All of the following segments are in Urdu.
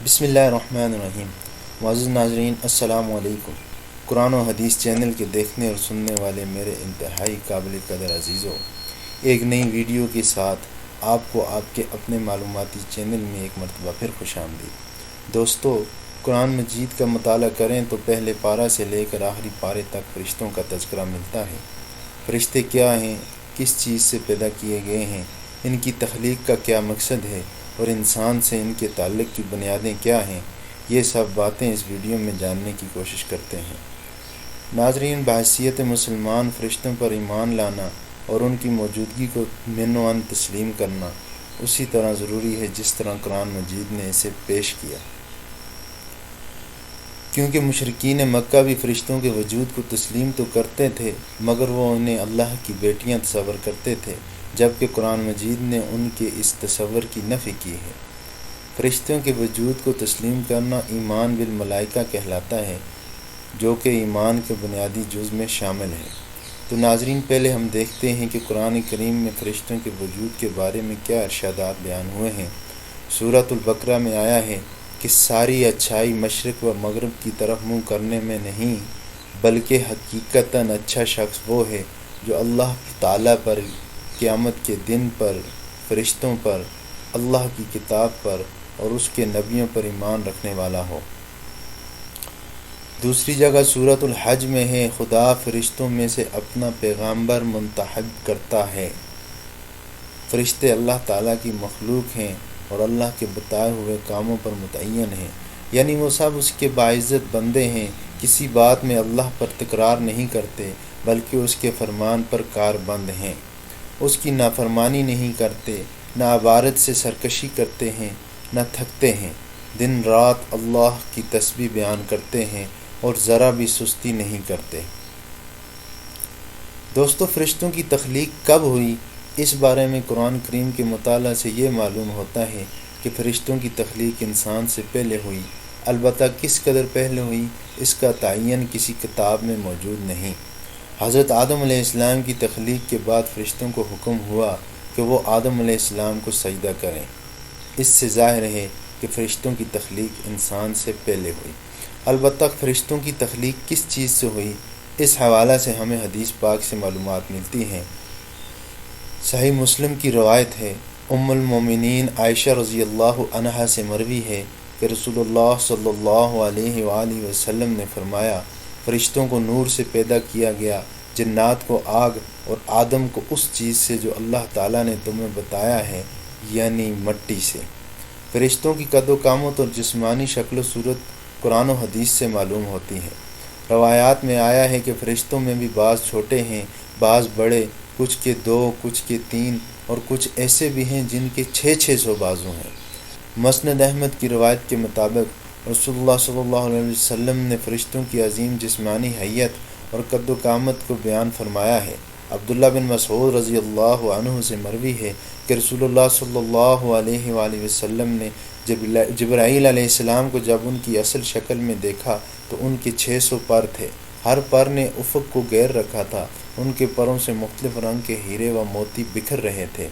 بسم اللہ الرحمن الرحیم۔ معزز ناظرین، السلام علیکم۔ قرآن و حدیث چینل کے دیکھنے اور سننے والے میرے انتہائی قابل قدر عزیزوں، ایک نئی ویڈیو کے ساتھ آپ کو آپ کے اپنے معلوماتی چینل میں ایک مرتبہ پھر خوش آمدید۔ دوستو، قرآن مجید کا مطالعہ کریں تو پہلے پارہ سے لے کر آخری پارے تک فرشتوں کا تذکرہ ملتا ہے۔ فرشتے کیا ہیں، کس چیز سے پیدا کیے گئے ہیں، ان کی تخلیق کا کیا مقصد ہے اور انسان سے ان کے تعلق کی بنیادیں کیا ہیں، یہ سب باتیں اس ویڈیو میں جاننے کی کوشش کرتے ہیں۔ ناظرین، بحیثیت مسلمان فرشتوں پر ایمان لانا اور ان کی موجودگی کو من و عن تسلیم کرنا اسی طرح ضروری ہے جس طرح قرآن مجید نے اسے پیش کیا، کیونکہ مشرکین مکہ بھی فرشتوں کے وجود کو تسلیم تو کرتے تھے مگر وہ انہیں اللہ کی بیٹیاں تصور کرتے تھے، جبکہ قرآن مجید نے ان کے اس تصور کی نفی کی ہے۔ فرشتوں کے وجود کو تسلیم کرنا ایمان بالملائکہ کہلاتا ہے، جو کہ ایمان کے بنیادی جز میں شامل ہے۔ تو ناظرین، پہلے ہم دیکھتے ہیں کہ قرآن کریم میں فرشتوں کے وجود کے بارے میں کیا ارشادات بیان ہوئے ہیں۔ سورۃ البقرہ میں آیا ہے کہ ساری اچھائی مشرق و مغرب کی طرف منہ کرنے میں نہیں، بلکہ حقیقتاً اچھا شخص وہ ہے جو اللہ تعالیٰ پر، قیامت کے دن پر، فرشتوں پر، اللہ کی کتاب پر اور اس کے نبیوں پر ایمان رکھنے والا ہو۔ دوسری جگہ سورۃ الحج میں ہے، خدا فرشتوں میں سے اپنا پیغامبر منتخب کرتا ہے۔ فرشتے اللہ تعالیٰ کی مخلوق ہیں اور اللہ کے بتائے ہوئے کاموں پر متعین ہیں، یعنی وہ سب اس کے باعزت بندے ہیں، کسی بات میں اللہ پر تکرار نہیں کرتے بلکہ اس کے فرمان پر کاربند ہیں، اس کی نافرمانی نہیں کرتے، نہ عبادت سے سرکشی کرتے ہیں، نہ تھکتے ہیں، دن رات اللہ کی تسبیح بیان کرتے ہیں اور ذرا بھی سستی نہیں کرتے۔ دوستو، فرشتوں کی تخلیق کب ہوئی، اس بارے میں قرآن کریم کے مطالعہ سے یہ معلوم ہوتا ہے کہ فرشتوں کی تخلیق انسان سے پہلے ہوئی، البتہ کس قدر پہلے ہوئی اس کا تعین کسی کتاب میں موجود نہیں۔ حضرت آدم علیہ السلام کی تخلیق کے بعد فرشتوں کو حکم ہوا کہ وہ آدم علیہ السلام کو سجدہ کریں۔ اس سے ظاہر ہے کہ فرشتوں کی تخلیق انسان سے پہلے ہوئی۔ البتہ فرشتوں کی تخلیق کس چیز سے ہوئی، اس حوالہ سے ہمیں حدیث پاک سے معلومات ملتی ہیں۔ صحیح مسلم کی روایت ہے، ام المومنین عائشہ رضی اللہ عنہا سے مروی ہے کہ رسول اللہ صلی اللہ علیہ وآلہ وسلم نے فرمایا، فرشتوں کو نور سے پیدا کیا گیا، جنات کو آگ اور آدم کو اس چیز سے جو اللہ تعالیٰ نے تمہیں بتایا ہے، یعنی مٹی سے۔ فرشتوں کی قد و قامت اور جسمانی شکل و صورت قرآن و حدیث سے معلوم ہوتی ہے۔ روایات میں آیا ہے کہ فرشتوں میں بھی بعض چھوٹے ہیں، بعض بڑے، کچھ کے 2، کچھ کے 3 اور کچھ ایسے بھی ہیں جن کے 600 بازو ہیں۔ مسند احمد کی روایت کے مطابق رسول اللہ صلی اللہ علیہ وسلم نے فرشتوں کی عظیم جسمانی حیت اور قد و قامت کو بیان فرمایا ہے۔ عبداللہ بن مسعود رضی اللہ عنہ سے مروی ہے کہ رسول اللہ صلی اللہ علیہ وآلہ وسلم نے جبرائیل علیہ السلام کو جب ان کی اصل شکل میں دیکھا تو ان کے 600 پر تھے، ہر پر نے افق کو گھیر رکھا تھا، ان کے پروں سے مختلف رنگ کے ہیرے و موتی بکھر رہے تھے۔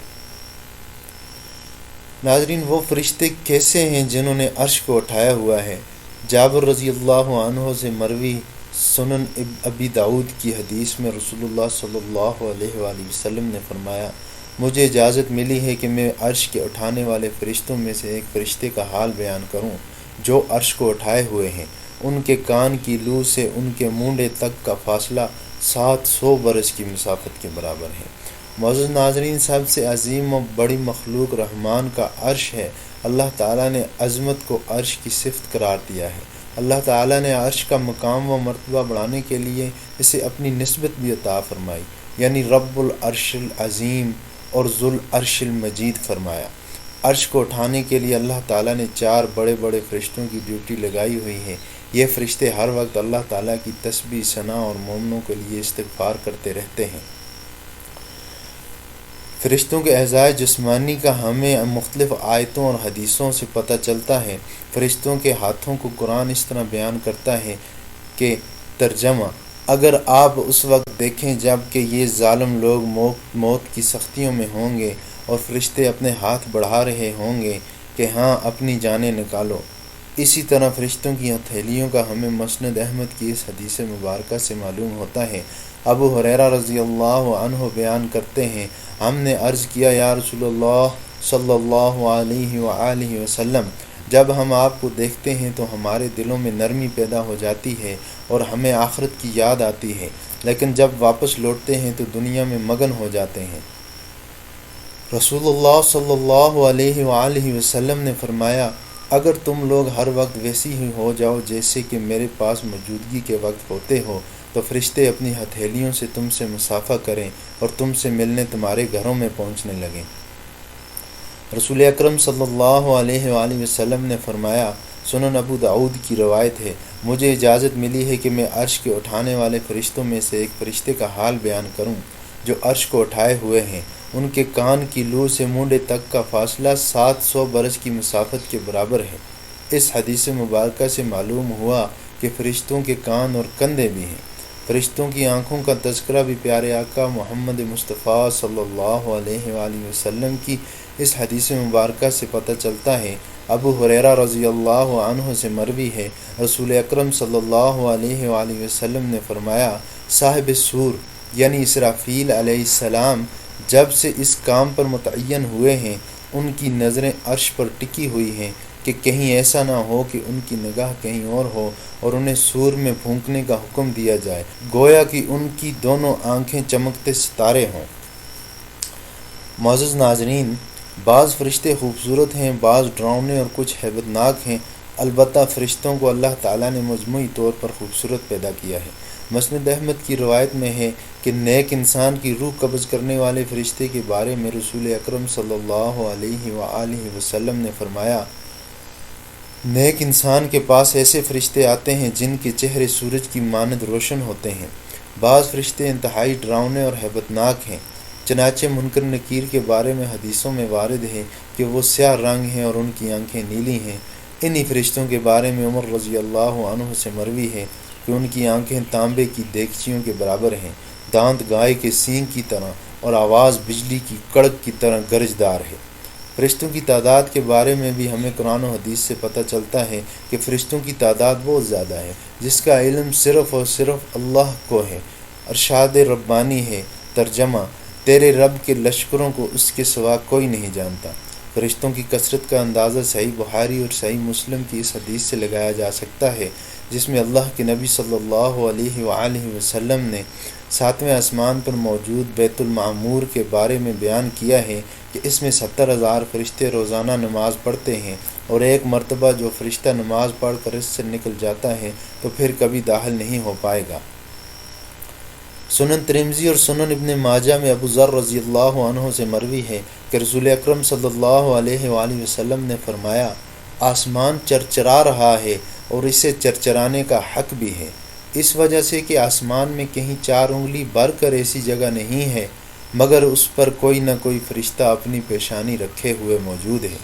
ناظرین، وہ فرشتے کیسے ہیں جنہوں نے عرش کو اٹھایا ہوا ہے؟ جابر رضی اللہ عنہ سے مروی سنن ابی داؤد کی حدیث میں رسول اللہ صلی اللہ علیہ وآلہ وسلم نے فرمایا، مجھے اجازت ملی ہے کہ میں عرش کے اٹھانے والے فرشتوں میں سے ایک فرشتے کا حال بیان کروں جو عرش کو اٹھائے ہوئے ہیں۔ ان کے کان کی لو سے ان کے مونڈے تک کا فاصلہ 700 برس کی مسافت کے برابر ہے۔ معزز ناظرین، سب سے عظیم و بڑی مخلوق رحمان کا عرش ہے۔ اللہ تعالیٰ نے عظمت کو عرش کی صفت قرار دیا ہے۔ اللہ تعالیٰ نے عرش کا مقام و مرتبہ بڑھانے کے لیے اسے اپنی نسبت بھی عطا فرمائی، یعنی رب العرش العظیم اور ذو العرش المجید فرمایا۔ عرش کو اٹھانے کے لیے اللہ تعالیٰ نے 4 بڑے بڑے فرشتوں کی ڈیوٹی لگائی ہوئی ہے۔ یہ فرشتے ہر وقت اللہ تعالیٰ کی تسبیح، ثنا اور مومنوں کے لیے استغفار کرتے رہتے ہیں۔ فرشتوں کے اعضاء جسمانی کا ہمیں مختلف آیتوں اور حدیثوں سے پتہ چلتا ہے۔ فرشتوں کے ہاتھوں کو قرآن اس طرح بیان کرتا ہے کہ ترجمہ، اگر آپ اس وقت دیکھیں جب کہ یہ ظالم لوگ موت کی سختیوں میں ہوں گے اور فرشتے اپنے ہاتھ بڑھا رہے ہوں گے کہ ہاں اپنی جانیں نکالو، اسی طرح فرشتوں کی ہتھیلیوں کا ہمیں مسند احمد کی اس حدیث مبارکہ سے معلوم ہوتا ہے۔ ابو ہریرہ رضی اللہ عنہ بیان کرتے ہیں، ہم نے عرض کیا یا رسول اللہ صلی اللہ علیہ وآلہ وسلم، جب ہم آپ کو دیکھتے ہیں تو ہمارے دلوں میں نرمی پیدا ہو جاتی ہے اور ہمیں آخرت کی یاد آتی ہے، لیکن جب واپس لوٹتے ہیں تو دنیا میں مگن ہو جاتے ہیں۔ رسول اللہ صلی اللہ علیہ وآلہ وسلم نے فرمایا، اگر تم لوگ ہر وقت ویسی ہی ہو جاؤ جیسے کہ میرے پاس موجودگی کے وقت ہوتے ہو تو فرشتے اپنی ہتھیلیوں سے تم سے مصافحہ کریں اور تم سے ملنے تمہارے گھروں میں پہنچنے لگیں۔ رسول اکرم صلی اللہ علیہ وآلہ وسلم نے فرمایا، سنن ابو داؤد کی روایت ہے، مجھے اجازت ملی ہے کہ میں عرش کے اٹھانے والے فرشتوں میں سے ایک فرشتے کا حال بیان کروں جو عرش کو اٹھائے ہوئے ہیں۔ ان کے کان کی لو سے مونڈے تک کا فاصلہ 700 برس کی مسافت کے برابر ہے۔ اس حدیث مبارکہ سے معلوم ہوا کہ فرشتوں کے کان اور کندھے بھی ہیں۔ فرشتوں کی آنکھوں کا تذکرہ بھی پیارے آقا محمد مصطفیٰ صلی اللہ علیہ وآلہ وسلم کی اس حدیث مبارکہ سے پتہ چلتا ہے۔ ابو ہریرہ رضی اللہ عنہ سے مروی ہے، رسول اکرم صلی اللہ علیہ وآلہ وسلم نے فرمایا، صاحب سور یعنی اسرافیل علیہ السلام جب سے اس کام پر متعین ہوئے ہیں، ان کی نظریں عرش پر ٹکی ہوئی ہیں کہ کہیں ایسا نہ ہو کہ ان کی نگاہ کہیں اور ہو اور انہیں سور میں پھونکنے کا حکم دیا جائے، گویا کہ ان کی دونوں آنکھیں چمکتے ستارے ہوں۔ معزز ناظرین، بعض فرشتے خوبصورت ہیں، بعض ڈراؤنے اور کچھ ہیبت ناک ہیں، البتہ فرشتوں کو اللہ تعالیٰ نے مجموعی طور پر خوبصورت پیدا کیا ہے۔ مسند احمد کی روایت میں ہے کہ نیک انسان کی روح قبض کرنے والے فرشتے کے بارے میں رسول اکرم صلی اللہ علیہ وآلہ وسلم نے فرمایا، نیک انسان کے پاس ایسے فرشتے آتے ہیں جن کے چہرے سورج کی مانند روشن ہوتے ہیں۔ بعض فرشتے انتہائی ڈراؤنے اور ہیبت ناک ہیں، چنانچہ منکر نکیر کے بارے میں حدیثوں میں وارد ہے کہ وہ سیاہ رنگ ہیں اور ان کی آنکھیں نیلی ہیں۔ انہی فرشتوں کے بارے میں عمر رضی اللہ عنہ سے مروی ہے کہ ان کی آنکھیں تانبے کی دیگچیوں کے برابر ہیں، دانت گائے کے سینگ کی طرح اور آواز بجلی کی کڑک کی طرح گرجدار ہے۔ فرشتوں کی تعداد کے بارے میں بھی ہمیں قرآن و حدیث سے پتہ چلتا ہے کہ فرشتوں کی تعداد بہت زیادہ ہے، جس کا علم صرف اور صرف اللہ کو ہے۔ ارشاد ربانی ہے، ترجمہ، تیرے رب کے لشکروں کو اس کے سوا کوئی نہیں جانتا۔ فرشتوں کی کثرت کا اندازہ صحیح بخاری اور صحیح مسلم کی اس حدیث سے لگایا جا سکتا ہے، جس میں اللہ کے نبی صلی اللہ علیہ وآلہ وسلم نے 7ویں آسمان پر موجود بیت المعمور کے بارے میں بیان کیا ہے کہ اس میں 70,000 فرشتے روزانہ نماز پڑھتے ہیں، اور ایک مرتبہ جو فرشتہ نماز پڑھ کر اس سے نکل جاتا ہے تو پھر کبھی داخل نہیں ہو پائے گا۔ سنن ترمذی اور سنن ابن ماجہ میں ابو ذر رضی اللہ عنہ سے مروی ہے کہ رسول اکرم صلی اللہ علیہ وآلہ وسلم نے فرمایا، آسمان چرچرا رہا ہے اور اسے چرچرانے کا حق بھی ہے، اس وجہ سے کہ آسمان میں کہیں 4 انگلی بڑھ کر ایسی جگہ نہیں ہے مگر اس پر کوئی نہ کوئی فرشتہ اپنی پیشانی رکھے ہوئے موجود ہے۔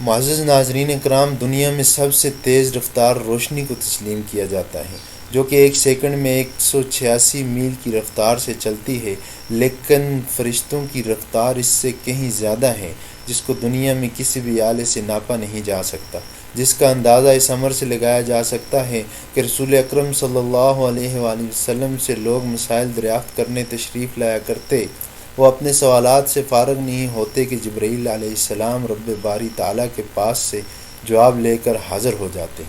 معزز ناظرین کرام، دنیا میں سب سے تیز رفتار روشنی کو تسلیم کیا جاتا ہے، جو کہ 1 سیکنڈ میں 186 میل کی رفتار سے چلتی ہے، لیکن فرشتوں کی رفتار اس سے کہیں زیادہ ہے، جس کو دنیا میں کسی بھی آلے سے ناپا نہیں جا سکتا، جس کا اندازہ اس امر سے لگایا جا سکتا ہے کہ رسول اکرم صلی اللہ علیہ وآلہ وسلم سے لوگ مسائل دریافت کرنے تشریف لایا کرتے، وہ اپنے سوالات سے فارغ نہیں ہوتے کہ جبرائیل علیہ السلام رب باری تعالیٰ کے پاس سے جواب لے کر حاضر ہو جاتے۔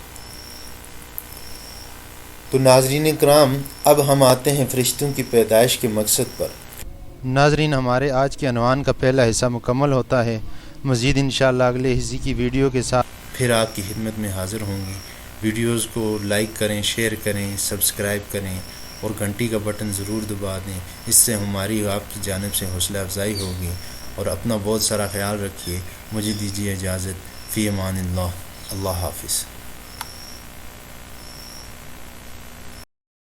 تو ناظرین کرام، اب ہم آتے ہیں فرشتوں کی پیدائش کے مقصد پر۔ ناظرین، ہمارے آج کے عنوان کا پہلا حصہ مکمل ہوتا ہے، مزید انشاءاللہ اگلے حصے کی ویڈیو کے ساتھ پھر آپ کی خدمت میں حاضر ہوں گے۔ ویڈیوز کو لائک کریں، شیئر کریں، سبسکرائب کریں اور گھنٹی کا بٹن ضرور دبا دیں، اس سے ہماری اور آپ کی جانب سے حوصلہ افزائی ہوگی۔ اور اپنا بہت سارا خیال رکھیے۔ مجھے دیجیے اجازت، فی امان اللہ، اللہ حافظ۔